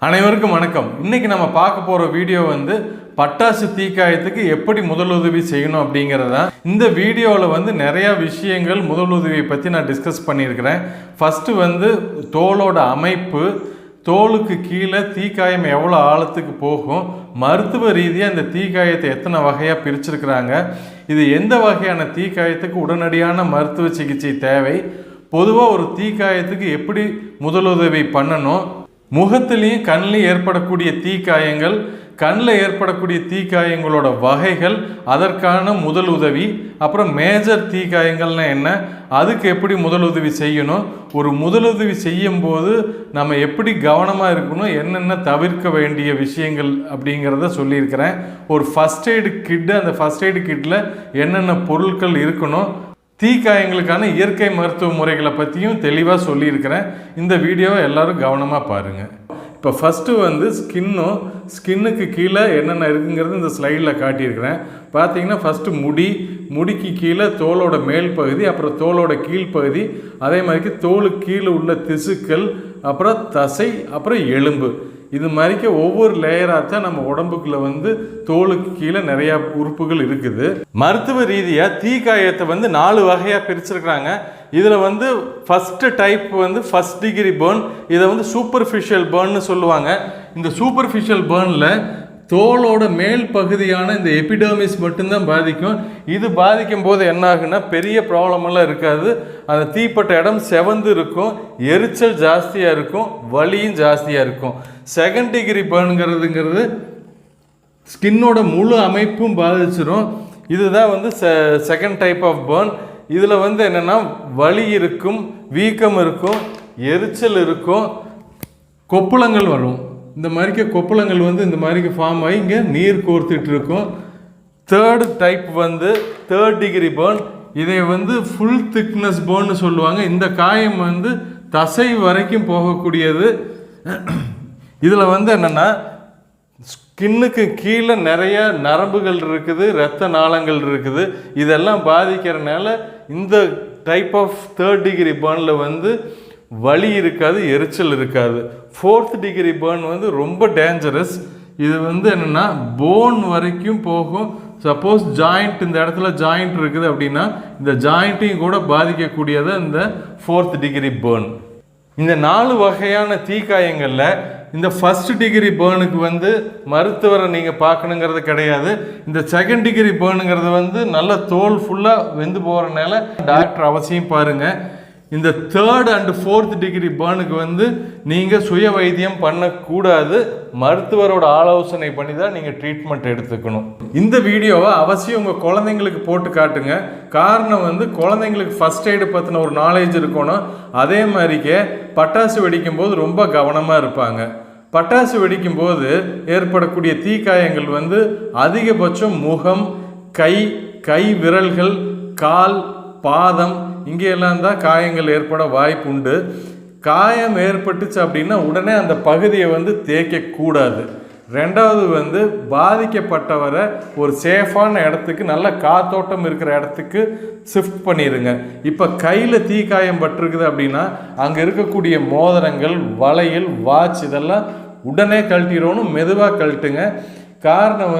அனைவருக்கும் வணக்கம். இன்னைக்கு நம்ம பார்க்க போற வீடியோ பட்டாசு தீக்காயத்துக்கு எப்படி முதலுதவி செய்யணும் அப்படிங்கிறதா. இந்த வீடியோவில் நிறைய விஷயங்கள் முதலுதவியை பற்றி நான் டிஸ்கஸ் பண்ணியிருக்கிறேன். ஃபஸ்ட்டு தோலோட அமைப்பு, தோலுக்கு கீழே தீக்காயம் எவ்வளோ ஆழத்துக்கு போகும், மருத்துவ ரீதியாக இந்த தீக்காயத்தை எத்தனை வகையாக பிரிச்சிருக்கிறாங்க, இது எந்த வகையான தீக்காயத்துக்கு உடனடியான மருத்துவ சிகிச்சை தேவை, பொதுவாக ஒரு தீக்காயத்துக்கு எப்படி முதலுதவி பண்ணணும், முகத்திலையும் கண்ணிலையும் ஏற்படக்கூடிய தீக்காயங்கள், கண்ணில் ஏற்படக்கூடிய தீக்காயங்களோட வகைகள், அதற்கான முதல் உதவி, அப்புறம் மேஜர் தீக்காயங்கள்னா என்ன, அதுக்கு எப்படி முதலுதவி செய்யணும், ஒரு முதலுதவி செய்யும் போது நம்ம எப்படி கவனமாக இருக்கணும், என்னென்ன தவிர்க்க வேண்டிய விஷயங்கள் அப்படிங்கிறத சொல்லியிருக்கிறேன். ஒரு ஃபர்ஸ்ட் எய்டு கிட்டு, அந்த ஃபர்ஸ்ட் எய்டு கிட்டில் என்னென்ன பொருட்கள் இருக்கணும், தீக்காயங்களுக்கான இயற்கை மருத்துவ முறைகளை பற்றியும் தெளிவாக சொல்லியிருக்கிறேன். இந்த வீடியோவை எல்லோரும் கவனமாக பாருங்கள். இப்போ ஃபஸ்ட்டு ஸ்கின்னுக்கு கீழே என்னென்ன இருக்குங்கிறது இந்த ஸ்லைடில் காட்டியிருக்கிறேன். பார்த்தீங்கன்னா ஃபஸ்ட்டு முடிக்கு கீழே தோலோட மேல் பகுதி, அப்புறம் தோலோட கீழ்ப்பகுதி, அதே மாதிரி தோலுக்கு கீழே உள்ள திசுக்கள், அப்புறம் தசை, அப்புறம் எலும்பு, இது மாதிரிக்கு ஒவ்வொரு லேயராக தான் நம்ம உடம்புக்குள்ள தோலுக்கு கீழே நிறையா உறுப்புகள் இருக்குது. மருத்துவ ரீதியாக தீக்காயத்தை 4 வகையாக பிரிச்சிருக்கிறாங்க. இதில் first type first degree burn, இதை சூப்பர்ஃபிஷியல் பேர்ன்னு சொல்லுவாங்க. இந்த சூப்பர்ஃபிஷியல் பேர்னில் தோலோட மேல் பகுதியான இந்த எபிடர்மிஸ் மட்டும்தான் பாதிக்கும். இது பாதிக்கும் போது என்ன ஆகுன்னா பெரிய ப்ராப்ளமெல்லாம் இருக்காது. அந்த தீப்பட்ட இடம் செவந்து இருக்கும், எரிச்சல் ஜாஸ்தியாக இருக்கும், வலியும் ஜாஸ்தியாக இருக்கும். செகண்ட் டிகிரி பேர்னுங்கிறதுங்கிறது ஸ்கின்னோட முழு அமைப்பும் பாதிச்சிடும். இதுதான் செகண்ட் டைப் ஆஃப் பேர்ன். இதில் என்னென்னா வலி இருக்கும், வீக்கம் இருக்கும், எரிச்சல் இருக்கும், கொப்புளங்கள் வரும். இந்த மாதிரிக்கு கொப்புளங்கள் இந்த மாதிரிக்கு ஃபார்ம் ஆகி இங்கே நீர் கோர்த்துட்டு இருக்கும். Third type third degree burn. இதை ஃபுல் திக்னஸ் பேர்ன்னு சொல்லுவாங்க. இந்த காயம் தசை வரைக்கும் போகக்கூடியது. இதில் என்னென்னா ஸ்கின்னுக்கு கீழே நிறைய நரம்புகள் இருக்குது, இரத்த நாளங்கள் இருக்குது. இதெல்லாம் பாதிக்கிறதுனால இந்த டைப் ஆஃப் தேர்ட் டிகிரி பேர்னில் வலி இருக்காது, எரிச்சல் இருக்காது. ஃபோர்த் டிகிரி பேர்ன் ரொம்ப டேஞ்சரஸ். இது என்னென்னா போன் வரைக்கும் போகும். சப்போஸ் ஜாயிண்ட், இந்த இடத்துல ஜாயிண்ட் இருக்குது அப்படின்னா இந்த ஜாயிண்ட்டையும் கூட பாதிக்கக்கூடியது இந்த ஃபோர்த் டிகிரி பேர்ன். இந்த 4 வகையான தீக்காயங்களில் இந்த ஃபர்ஸ்ட் டிகிரி பேர்னுக்கு மருத்துவரை நீங்கள் பார்க்கணுங்கிறது கிடையாது. இந்த செகண்ட் டிகிரி பேர்னுங்கிறது நல்ல தோல் ஃபுல்லாக வெந்து போகிறனால டாக்டர் அவசியம் பாருங்கள். இந்த தேர்ட் அண்ட் ஃபோர்த் டிகிரி பேர்னுக்கு நீங்கள் சுய வைத்தியம் பண்ணக்கூடாது, மருத்துவரோட ஆலோசனை பண்ணி தான் நீங்கள் ட்ரீட்மெண்ட் எடுத்துக்கணும். இந்த வீடியோவை அவசியம் உங்கள் குழந்தைங்களுக்கு போட்டு காட்டுங்க. காரணம் குழந்தைங்களுக்கு ஃபர்ஸ்ட் எய்டு பற்றின ஒரு நாலேஜ் இருக்கணும். அதே மாதிரிக்கே பட்டாசு வெடிக்கும் போது ரொம்ப கவனமாக இருப்பாங்க. பட்டாசு வெடிக்கும் போது ஏற்படக்கூடிய தீக்காயங்கள் அதிகபட்சம் முகம், கை விரல்கள், கால், பாதம், இங்கெல்லாம் தான் காயங்கள் ஏற்பட வாய்ப்பு உண்டு. காயம் ஏற்பட்டுச்சு அப்படின்னா உடனே அந்த பகுதியை தேய்க்கக்கூடாது. ரெண்டாவது பாதிக்கப்பட்டவரை ஒரு சேஃபான இடத்துக்கு, நல்ல காத்தோட்டம் இருக்கிற இடத்துக்கு ஷிஃப்ட் பண்ணிடுங்க. இப்போ கையில் தீக்காயம் பட்டிருக்குது அப்படின்னா அங்கே இருக்கக்கூடிய மோதிரங்கள், வளையல், வாட்ச் இதெல்லாம் உடனே கழட்டிடணும், மெதுவாக கழட்டுங்க. காரணம்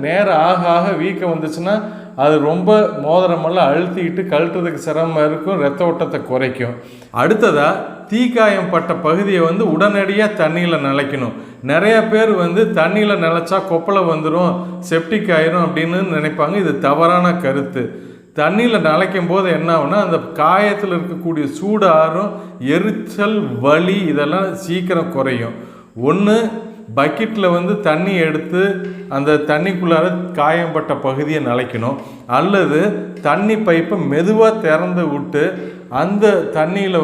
நேரம் ஆக ஆக வீக்கம் வந்துச்சுன்னா அது ரொம்ப மோதிரமெல்லாம் அழுத்திக்கிட்டு கழட்டுறதுக்கு சிரமமாக இருக்கும், ரத்த ஓட்டத்தை குறைக்கும். அடுத்ததாக தீக்காயம் பட்ட பகுதியை உடனடியாக தண்ணியில் நனைக்கணும். நிறைய பேர் தண்ணியில் நனைச்சா கொப்பளை வந்துடும், செப்டிக் ஆயிரும் அப்படின்னு நினைப்பாங்க. இது தவறான கருத்து. தண்ணியில் நனைக்கும் போது என்ன ஆகுனா அந்த காயத்தில் இருக்கக்கூடிய சூடு ஆறும், எரிச்சல், வலி இதெல்லாம் சீக்கிரம் குறையும். ஒன்று பக்கெட்டில் தண்ணி எடுத்து அந்த தண்ணிக்குள்ளார காயம்பட்ட பகுதியை நனைக்கணும், அல்லது தண்ணி பைப்பை மெதுவாக திறந்து விட்டு அந்த தண்ணியில்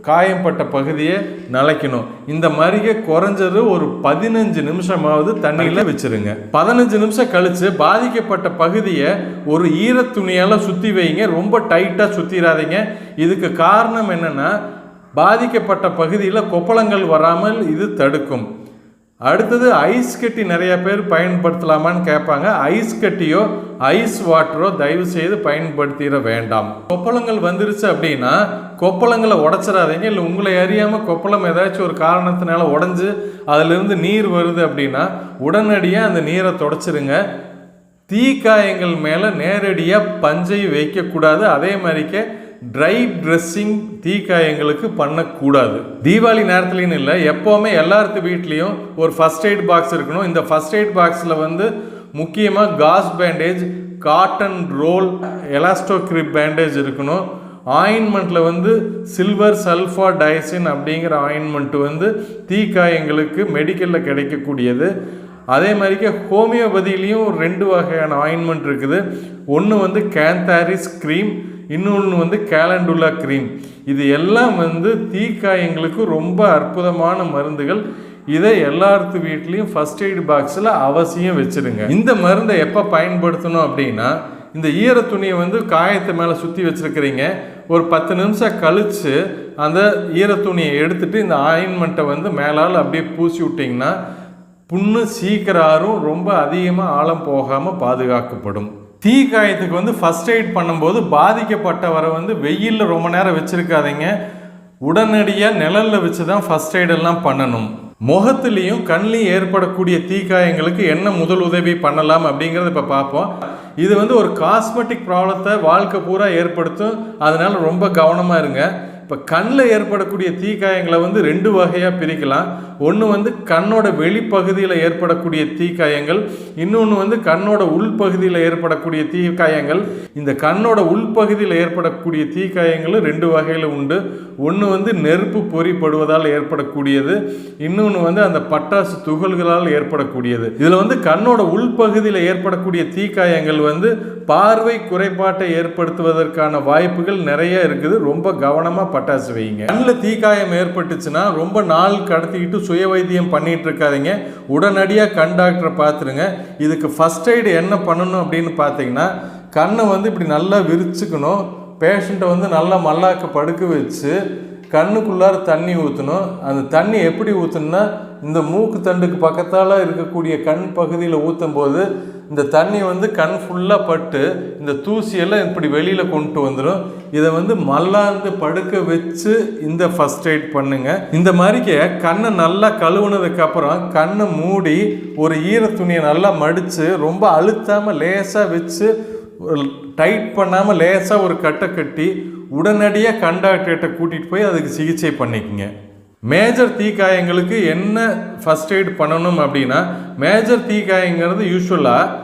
காயம்பட்ட பகுதியை நனைக்கணும். இந்த மாதிரியே குறைஞ்சது ஒரு 15 நிமிஷமாவது தண்ணியில் வச்சுருங்க. 15 நிமிஷம் கழித்து பாதிக்கப்பட்ட பகுதியை ஒரு ஈரத்துணியால் சுற்றி வைங்க. ரொம்ப டைட்டாக சுற்றிடாதீங்க. இதுக்கு காரணம் என்னென்னா பாதிக்கப்பட்ட பகுதியில் கொப்பளங்கள் வராமல் இது தடுக்கும். அடுத்தது ஐஸ் கட்டி நிறைய பேர் பயன்படுத்தலாமான்னு கேட்பாங்க. ஐஸ் கட்டியோ ஐஸ் வாட்டரோ தயவு செய்து பயன்படுத்திட வேண்டாம். கொப்பளங்கள் வந்துருச்சு அப்படின்னா கொப்பளங்களை உடச்சிடாதீங்க. இல்லை உங்களை அறியாமல் கொப்பளம் ஏதாச்சும் ஒரு காரணத்தினால உடஞ்சி அதிலிருந்து நீர் வருது அப்படின்னா உடனடியாக அந்த நீரை தொடச்சிருங்க. தீக்காயங்கள் மேலே நேரடியாக பஞ்சை வைக்கக்கூடாது. அதே மாதிரிக்க ட்ரை ட்ரெஸ்ஸிங் தீக்காயங்களுக்கு பண்ணக்கூடாது. தீபாவளி நேரத்துலன்னு இல்லை, எப்போவுமே எல்லாத்து வீட்லேயும் ஒரு ஃபர்ஸ்ட் எய்ட் பாக்ஸ் இருக்கணும். இந்த ஃபர்ஸ்ட் எய்ட் பாக்ஸில் வந்து முக்கியமாக gauze bandage, cotton roll, elasto grip bandage இருக்கணும். ஆயின்மெண்ட்டில் வந்து சில்வர் சல்ஃபா டைசின் அப்படிங்கிற ஆயின்மெண்ட் வந்து தீக்காயங்களுக்கு மெடிக்கலில் கிடைக்கக்கூடியது. அதே மாதிரிக்கு ஹோமியோபதியிலையும் 2 வகையான ஆயின்மெண்ட் இருக்குது. ஒன்று வந்து கேந்தாரிஸ் க்ரீம், இன்னொன்று வந்து கேலண்டுலா க்ரீம். இது எல்லாம் வந்து தீக்காயங்களுக்கு ரொம்ப அற்புதமான மருந்துகள். இதை எல்லாத்து வீட்லேயும் ஃபர்ஸ்ட் எய்ட் பாக்ஸில் அவசியம் வச்சுருங்க. இந்த மருந்தை எப்போ பயன்படுத்தணும் அப்படின்னா, இந்த ஈர துணியை வந்து காயத்து மேலே சுற்றி வச்சுருக்கிறீங்க. ஒரு 10 நிமிஷம் கழித்து அந்த ஈர துணியை எடுத்துகிட்டு இந்த ஆயின்மெண்ட்டை வந்து மேலால் அப்படியே பூசி விட்டிங்கன்னா புண்ணு சீக்கிரம் ரொம்ப அதிகமாக ஆழம் போகாமல் பாதுகாக்கப்படும். தீக்காயத்துக்கு வந்து ஃபர்ஸ்ட் எய்ட் பண்ணும்போது பாதிக்கப்பட்டவரை வந்து வெயிலில் ரொம்ப நேரம் வச்சுருக்காதீங்க. உடனடியாக நிழலில் வச்சு தான் ஃபர்ஸ்ட் எய்டெல்லாம் பண்ணணும். முகத்துலேயும் கண்ணிலையும் ஏற்படக்கூடிய தீக்காயங்களுக்கு என்ன முதல் உதவி பண்ணலாம் அப்படிங்கிறத இப்போ பார்ப்போம். இது வந்து ஒரு காஸ்மெட்டிக் ப்ராப்ளத்தை வாழ்க்கை பூரா ஏற்படுத்தும். அதனால் ரொம்ப கவனமாக இருங்க. இப்போ கண்ணில் ஏற்படக்கூடிய தீக்காயங்களை வந்து 2 வகையாக பிரிக்கலாம். ஒன்று வந்து கண்ணோட வெளிப்பகுதியில் ஏற்படக்கூடிய தீக்காயங்கள், இன்னொன்று வந்து கண்ணோட உள்பகுதியில் ஏற்படக்கூடிய தீக்காயங்கள். இந்த கண்ணோட உள்பகுதியில் ஏற்படக்கூடிய தீக்காயங்களும் 2 வகையில் உண்டு. ஒன்று வந்து நெருப்பு பொறிப்படுவதால் ஏற்படக்கூடியது, இன்னொன்று வந்து அந்த பட்டாசு துகள்களால் ஏற்படக்கூடியது. இதில் வந்து கண்ணோட உள்பகுதியில் ஏற்படக்கூடிய தீக்காயங்கள் வந்து பார்வை குறைபாட்டை ஏற்படுத்துவதற்கான வாய்ப்புகள் நிறைய இருக்குது. ரொம்ப கவனமாக பட்டாசு வைங்க. கண்ணில் தீக்காயம் ஏற்பட்டுச்சுன்னா ரொம்ப நாள் கடத்திக்கிட்டு சுய வைத்தியம் பண்ணிட்டு இருக்காதீங்க. உடனடியாக கண் டாக்டரை பார்த்துருங்க. இதுக்கு ஃபர்ஸ்ட் எய்டு என்ன பண்ணணும் அப்படின்னு பார்த்தீங்கன்னா, கண்ணை வந்து இப்படி நல்லா விரிச்சுக்கணும். பேஷண்ட்டை வந்து நல்லா மல்லாக்க படுக்க வச்சு கண்ணுக்குள்ளார தண்ணி ஊற்றணும். அந்த தண்ணி எப்படி ஊற்றணும்னா, இந்த மூக்கு தண்டுக்கு பக்கத்தால் இருக்கக்கூடிய கண் பகுதியில் ஊற்றும் போது இந்த தண்ணி வந்து கண் ஃபுல்லாக பட்டு இந்த தூசியெல்லாம் இப்படி வெளியில் கொண்டு வந்துடும். இதை வந்து மல்லாந்து படுக்க வச்சு இந்த ஃபர்ஸ்ட் எய்ட் பண்ணுங்க. இந்த மாதிரிக்கு கண்ணை நல்லா கழுவுனதுக்கப்புறம் கண்ணை மூடி ஒரு ஈர துணியை நல்லா மடித்து ரொம்ப அழுத்தாமல் லேசாக வச்சு டைட் பண்ணாமல் லேசாக ஒரு கட்டை கட்டி உடனடியாக கண் டாக்டர்கிட்ட கூட்டிகிட்டு போய் அதுக்கு சிகிச்சை பண்ணிக்கோங்க. மேஜர் தீக்காயங்களுக்கு என்ன ஃபர்ஸ்ட் எய்ட் பண்ணணும் அப்படின்னா, மேஜர் தீக்காயங்கிறது யூஸ்வலாக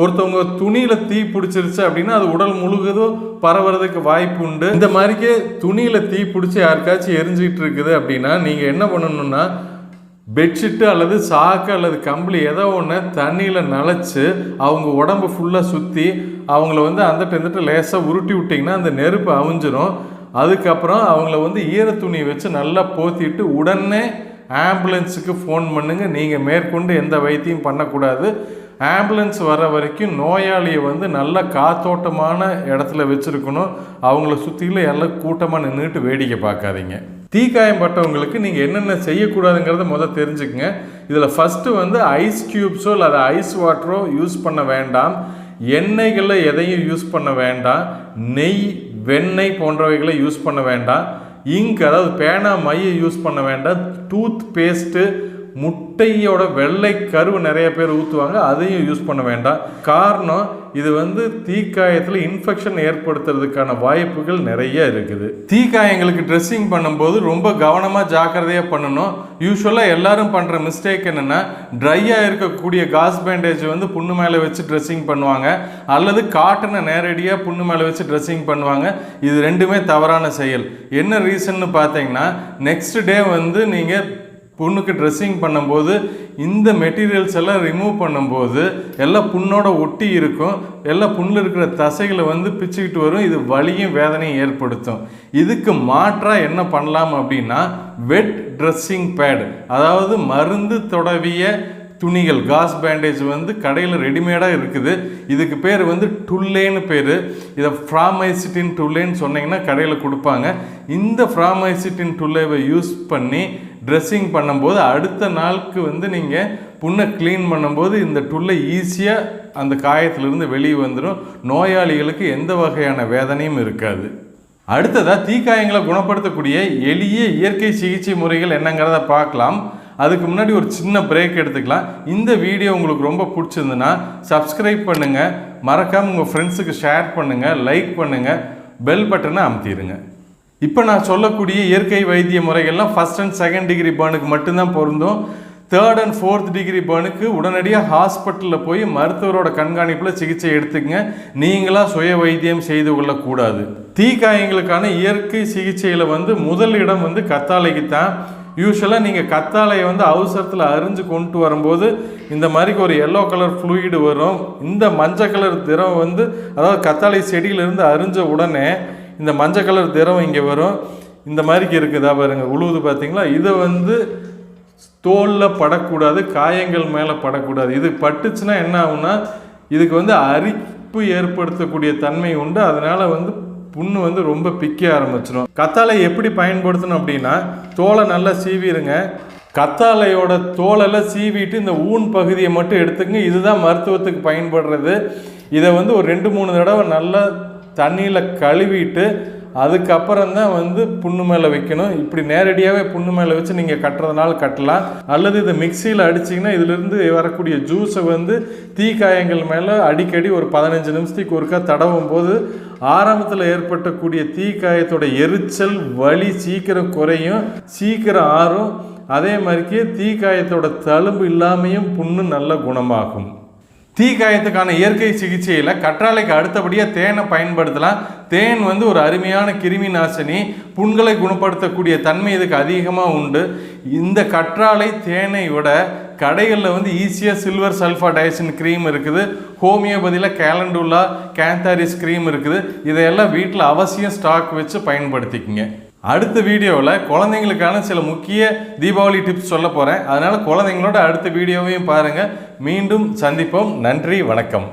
ஒருத்தவங்க துணியில் தீ பிடிச்சிருச்சு அப்படின்னா அது உடல் முழுவதும் பரவுறதுக்கு வாய்ப்பு உண்டு. இந்த மாதிரிக்கே துணியில் தீ பிடிச்சி யாருக்காச்சும் எரிஞ்சிக்கிட்டு இருக்குது அப்படின்னா நீங்கள் என்ன பண்ணணும்னா, பெட்ஷீட்டு அல்லது சாக்கு அல்லது கம்பளி ஏதோ ஒன்று தண்ணியில் நனைச்சி அவங்க உடம்பு ஃபுல்லாக சுற்றி அவங்கள வந்து அந்த லேசாக உருட்டி விட்டிங்கன்னா அந்த நெருப்பு அவிஞ்சிரும். அதுக்கப்புறம் அவங்கள வந்து ஈர துணியை வச்சு நல்லா போத்திட்டு உடனே ஆம்புலன்ஸுக்கு ஃபோன் பண்ணுங்க. நீங்கள் மேற்கொண்டு எந்த வைத்தியம் பண்ணக்கூடாது. ஆம்புலன்ஸ் வர வரைக்கும் நோயாளியை வந்து நல்ல காத்தோட்டமான இடத்துல வச்சுருக்கணும். அவங்கள சுற்றிலும் எல்லாம் கூட்டமாக நின்றுட்டு வேடிக்கை பார்க்காதீங்க. தீக்காயம் பட்டவங்களுக்கு நீங்கள் என்னென்ன செய்யக்கூடாதுங்கிறத தெரிஞ்சுக்குங்க. இதில் ஃபஸ்ட்டு வந்து ஐஸ் க்யூப்ஸோ அல்லது ஐஸ் வாட்டரோ யூஸ் பண்ண வேண்டாம். எண்ணெய்களில் எதையும் யூஸ் பண்ண வேண்டாம். நெய், வெண்ணெய் போன்றவைகளை யூஸ் பண்ண வேண்டாம். இங்க் அதாவது பேனா மையை யூஸ் பண்ண வேண்டாம். டூத் பேஸ்ட்டு, முட்டையோட வெள்ளை கருவு நிறைய பேர் ஊற்றுவாங்க, அதையும் யூஸ் பண்ண வேண்டாம். காரணம் இது வந்து தீக்காயத்தில் இன்ஃபெக்ஷன் ஏற்படுத்துறதுக்கான வாய்ப்புகள் நிறைய இருக்குது. தீக்காயங்களுக்கு ட்ரெஸ்ஸிங் பண்ணும்போது ரொம்ப கவனமாக ஜாக்கிரதையாக பண்ணணும். யூஸ்வலாக எல்லாரும் பண்ணுற மிஸ்டேக் என்னென்னா, ட்ரையாக இருக்கக்கூடிய காஸ் பேண்டேஜ் வந்து புண்ணு மேலே வச்சு ட்ரெஸ்ஸிங் பண்ணுவாங்க, அல்லது காட்டனை நேரடியாக புண்ணு மேலே வச்சு ட்ரெஸ்ஸிங் பண்ணுவாங்க. இது ரெண்டுமே தவறான செயல். என்ன ரீசன்னு பார்த்தீங்கன்னா, நெக்ஸ்ட் டே வந்து நீங்கள் புண்ணுக்கு ட்ரெஸ்ஸிங் பண்ணும்போது இந்த மெட்டீரியல்ஸ் எல்லாம் ரிமூவ் பண்ணும்போது எல்லாம் புண்ணோட ஒட்டி இருக்கும். எல்லாம் புண்ணில் இருக்கிற தசைகளை வந்து பிச்சுக்கிட்டு வரும். இது வலியும் வேதனையும் ஏற்படுத்தும். இதுக்கு மாற்றாக என்ன பண்ணலாம் அப்படின்னா, வெட் ட்ரெஸ்ஸிங் பேட், அதாவது மருந்து தொடவிய துணிகள், காஸ் பேண்டேஜ் வந்து கடையில் ரெடிமேடாக இருக்குது. இதுக்கு பேர் வந்து டுல்லேன்னு பேர். இதை ஃப்ராமைசிட்டின் டுல்லேன்னு சொன்னீங்கன்னா கடையில் கொடுப்பாங்க. இந்த ஃப்ராமைசிட்டின் டுல்லேவை யூஸ் பண்ணி ட்ரெஸ்ஸிங் பண்ணும்போது அடுத்த நாளுக்கு வந்து நீங்கள் புண்ணை க்ளீன் பண்ணும்போது இந்த டூல்லை ஈஸியாக அந்த காயத்திலிருந்து வெளியே வந்துடும். நோயாளிகளுக்கு எந்த வகையான வேதனையும் இருக்காது. அடுத்ததாக தீக்காயங்களை குணப்படுத்தக்கூடிய எளிய இயற்கை சிகிச்சை முறைகள் என்னங்கிறத பார்க்கலாம். அதுக்கு முன்னாடி ஒரு சின்ன பிரேக் எடுத்துக்கலாம். இந்த வீடியோ உங்களுக்கு ரொம்ப பிடிச்சிருந்துன்னா சப்ஸ்கிரைப் பண்ணுங்கள், மறக்காமல் உங்கள் ஃப்ரெண்ட்ஸுக்கு ஷேர் பண்ணுங்கள், லைக் பண்ணுங்கள், பெல் பட்டனை அமுத்திடுங்க. இப்போ நான் சொல்லக்கூடிய இயற்கை வைத்திய முறைகள்லாம் ஃபஸ்ட் அண்ட் செகண்ட் டிகிரி பர்னுக்கு மட்டும்தான் பொருந்தும். தேர்ட் அண்ட் ஃபோர்த் டிகிரி பர்னுக்கு உடனடியாக ஹாஸ்பிட்டலில் போய் மருத்துவரோட கண்காணிப்பில் சிகிச்சை எடுத்துக்கங்க. நீங்களாக சுய வைத்தியம் செய்து கொள்ளக்கூடாது. தீக்காயங்களுக்கான இயற்கை சிகிச்சையில் வந்து முதல் இடம் வந்து கத்தாழைக்கு தான். யூஸ்வலாக நீங்கள் கத்தாழையை வந்து அவசரத்தில் அரிஞ்சு கொண்டு வரும்போது இந்த மாதிரிக்கு ஒரு எல்லோ கலர் ஃப்ளூயிடு வரும். இந்த மஞ்சள் கலர் திரவம் வந்து அதாவது கத்தாழை செடியிலிருந்து அரிஞ்ச உடனே இந்த மஞ்சள் கலர் திரவம் இங்கே வரும். இந்த மாதிரிக்கு இருக்குதா பாருங்க, உழுவுது பார்த்தீங்களா? இதை வந்து தோலில் படக்கூடாது, காயங்கள் மேலே படக்கூடாது. இது பட்டுச்சுன்னா என்ன ஆகும்னா இதுக்கு வந்து அரிப்பு ஏற்படுத்தக்கூடிய தன்மை உண்டு. அதனால் வந்து புண்ணு வந்து ரொம்ப பிக்க ஆரம்பிச்சிடும். கத்தாழை எப்படி பயன்படுத்தணும் அப்படின்னா தோலை நல்லா சீவிடுங்க. கத்தாழையோட தோலெல்லாம் சீவிட்டு இந்த ஊன் பகுதியை மட்டும் எடுத்துக்கங்க. இதுதான் மருத்துவத்துக்கு பயன்படுறது. இதை வந்து ஒரு 2-3 தடவை நல்லா தண்ணியில் கழுவிட்டு அதுக்கப்புறம் தான் வந்து புண்ணு மேலே வைக்கணும். இப்படி நேரடியாகவே புண்ணு மேலே வச்சு நீங்கள் கட்டுறதுனால கட்டலாம். அல்லது இதை மிக்சியில் அடிச்சிங்கன்னா இதிலிருந்து வரக்கூடிய ஜூஸை வந்து தீக்காயங்கள் மேலே அடிக்கடி ஒரு 15 நிமிஷத்துக்கு ஒருக்கா தடவும் போது ஆரம்பத்தில் ஏற்பட்டக்கூடிய தீக்காயத்தோட எரிச்சல் வலி சீக்கிரம் குறையும், சீக்கிரம் ஆறும். அதே மாதிரிக்கே தீக்காயத்தோட தழும்பு இல்லாமையும் புண்ணு நல்ல குணமாகும். தீக்காயத்துக்கான இயற்கை சிகிச்சையில் கற்றாழைக்கு அடுத்தபடியாக தேனை பயன்படுத்தலாம். தேன் வந்து ஒரு அருமையான கிருமி நாசினி, புண்களை குணப்படுத்தக்கூடிய தன்மை இதுக்கு அதிகமாக உண்டு. இந்த கற்றாழை தேனை விட கடைகளில் வந்து ஈஸியாக சில்வர் சல்ஃபாடைசின் க்ரீம் இருக்குது, ஹோமியோபதியில் கேலண்டுலா கேந்தாரிஸ் க்ரீம் இருக்குது. இதையெல்லாம் வீட்டில் அவசியம் ஸ்டாக் வச்சு பயன்படுத்திக்கங்க. அடுத்த வீடியோவில் குழந்தைங்களுக்கான சில முக்கிய தீபாவளி டிப்ஸ் சொல்ல போகிறேன். அதனால் குழந்தைங்களோட அடுத்த வீடியோவையும் பாருங்கள். மீண்டும் சந்திப்போம். நன்றி, வணக்கம்.